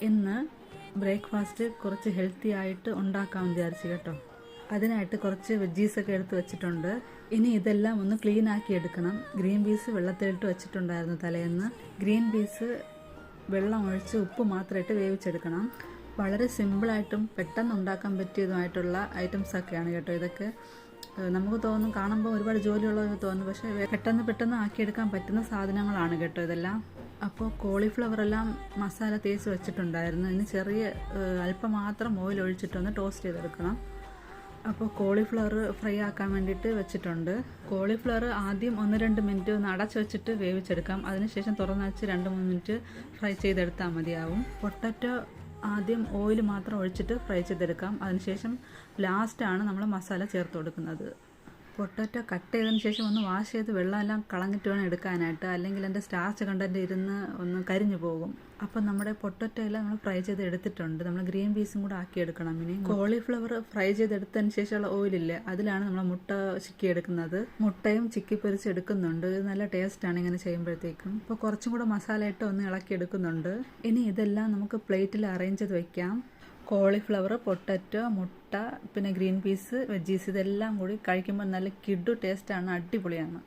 ഇന്ന് ബ്രേക്ക്ഫാസ്റ്റ് കുറച്ച് ഹെൽത്തി ആയിട്ട് ഉണ്ടാക്കാമെന്ന് വിചാരിച്ചു കേട്ടോ. അതിനായിട്ട് കുറച്ച് വെജീസൊക്കെ എടുത്ത് വെച്ചിട്ടുണ്ട്. ഇനി ഇതെല്ലാം ഒന്ന് ക്ലീൻ ആക്കി എടുക്കണം. ഗ്രീൻ പീസ് വെള്ളത്തിലിട്ട് വെച്ചിട്ടുണ്ടായിരുന്നു തലേന്ന്. ഗ്രീൻ പീസ് വെള്ളം ഒഴിച്ച് ഉപ്പ് മാത്രമായിട്ട് വേവിച്ചെടുക്കണം. വളരെ സിമ്പിളായിട്ടും പെട്ടെന്ന് ഉണ്ടാക്കാൻ പറ്റിയതുമായിട്ടുള്ള ഐറ്റംസൊക്കെയാണ് കേട്ടോ ഇതൊക്കെ. നമുക്ക് തോന്നും കാണുമ്പോൾ ഒരുപാട് ജോലിയുള്ളതെന്ന് തോന്നും, പക്ഷേ പെട്ടെന്ന് ആക്കിയെടുക്കാൻ പറ്റുന്ന സാധനങ്ങളാണ് കേട്ടോ ഇതെല്ലാം. അപ്പോൾ കോളിഫ്ലവറെല്ലാം മസാല തേച്ച് വെച്ചിട്ടുണ്ടായിരുന്നു. ഇനി ചെറിയ അല്പം മാത്രം ഓയിൽ ഒഴിച്ചിട്ടൊന്ന് ടോസ്റ്റ് ചെയ്തെടുക്കണം. അപ്പോൾ കോളിഫ്ലവർ ഫ്രൈ ആക്കാൻ വേണ്ടിയിട്ട് വെച്ചിട്ടുണ്ട്. കോളിഫ്ലവർ ആദ്യം 1-2 മിനിറ്റ് ഒന്ന് അടച്ച് വെച്ചിട്ട് വേവിച്ചെടുക്കാം. അതിനുശേഷം തുറന്ന് വെച്ച് 2-3 മിനിറ്റ് ഫ്രൈ ചെയ്തെടുത്താൽ മതിയാവും. പൊട്ടറ്റോ ആദ്യം ഓയിൽ മാത്രം ഒഴിച്ചിട്ട് ഫ്രൈ ചെയ്തെടുക്കാം. അതിനുശേഷം ലാസ്റ്റാണ് നമ്മൾ മസാല ചേർത്ത് കൊടുക്കുന്നത്. പൊട്ടറ്റോ കട്ട് ചെയ്തതിന് ശേഷം ഒന്ന് വാഷ് ചെയ്ത് വെള്ളമെല്ലാം കളഞ്ഞിട്ട് വേണം എടുക്കാനായിട്ട്, അല്ലെങ്കിൽ എൻ്റെ സ്റ്റാർച്ച് കണ്ടൻറ്റ് ഇരുന്ന് ഒന്ന് കരിഞ്ഞു പോകും. അപ്പം നമ്മുടെ പൊട്ടറ്റോ എല്ലാം നമ്മൾ ഫ്രൈ ചെയ്ത് എടുത്തിട്ടുണ്ട്. നമ്മൾ ഗ്രീൻ പീസും കൂടെ ആക്കിയെടുക്കണം. ഇനി കോളിഫ്ലവർ ഫ്രൈ ചെയ്തെടുത്തതിന് ശേഷമുള്ള ഓയിലില്ലേ, അതിലാണ് നമ്മൾ മുട്ട ചിക്കിയെടുക്കുന്നത്. മുട്ടയും ചിക്കി പൊരിച്ചെടുക്കുന്നുണ്ട്. ഇത് നല്ല ടേസ്റ്റാണ് ഇങ്ങനെ ചെയ്യുമ്പോഴത്തേക്കും. ഇപ്പോൾ കുറച്ചും കൂടെ മസാല ഇട്ട് ഒന്ന് ഇളക്കിയെടുക്കുന്നുണ്ട്. ഇനി ഇതെല്ലാം നമുക്ക് പ്ലേറ്റിൽ അറേഞ്ച് ചെയ്ത് വയ്ക്കാം. കോളിഫ്ലവർ, പൊട്ടറ്റോ, മുട്ട, പിന്നെ ഗ്രീൻ പീസ്, വെജീസ് ഇതെല്ലാം കൂടി കഴിക്കുമ്പോൾ നല്ല കിഡു ടേസ്റ്റാണ്, അടിപൊളിയാണ്.